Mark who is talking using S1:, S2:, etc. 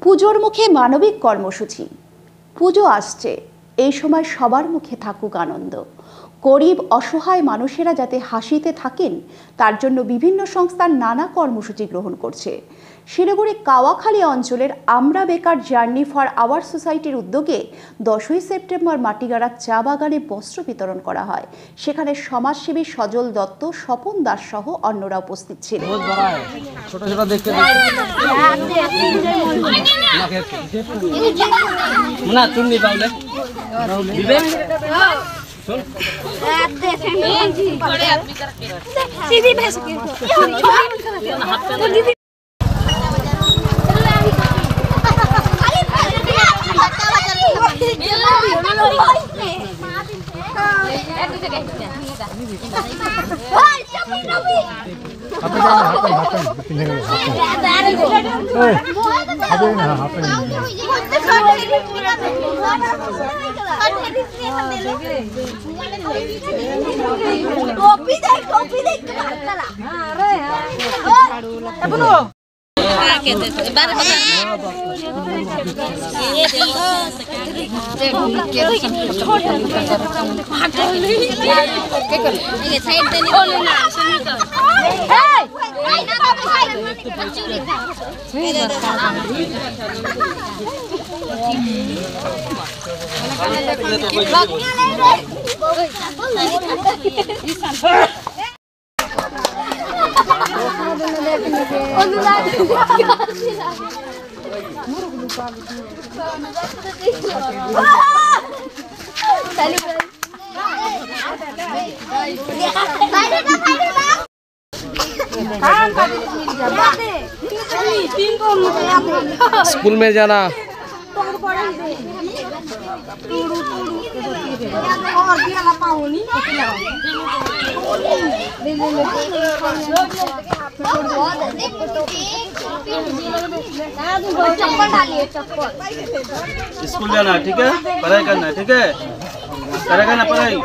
S1: পুজোর মুখে মানবিক কর্মসূচি। পুজো আসছে, এই সময় সবার মুখে থাকুক আনন্দ। গরিব অসহায় মানুষেরা যাতে হাসিতে থাকেন তার জন্য বিভিন্ন সংস্থার নানা কর্মসূচি গ্রহণ করছে। শিলিগুড়ি কাওয়াখালী অঞ্চলের আমরা বেকার জার্নি ফর আওয়ার সোসাইটির উদ্যোগে 10ই সেপ্টেম্বর মাটিগাড়া চা বাগানে বস্ত্র বিতরণ করা হয়। সেখানে সমাজসেবী সজল দত্ত, স্বপন দাস সহ অন্যরা উপস্থিত ছিলেন।
S2: स्कूल में जाना
S3: स्कूल जाना, ठीक है, पढ़ाई करना, ठीक है, करेगा ना पढ़ाई।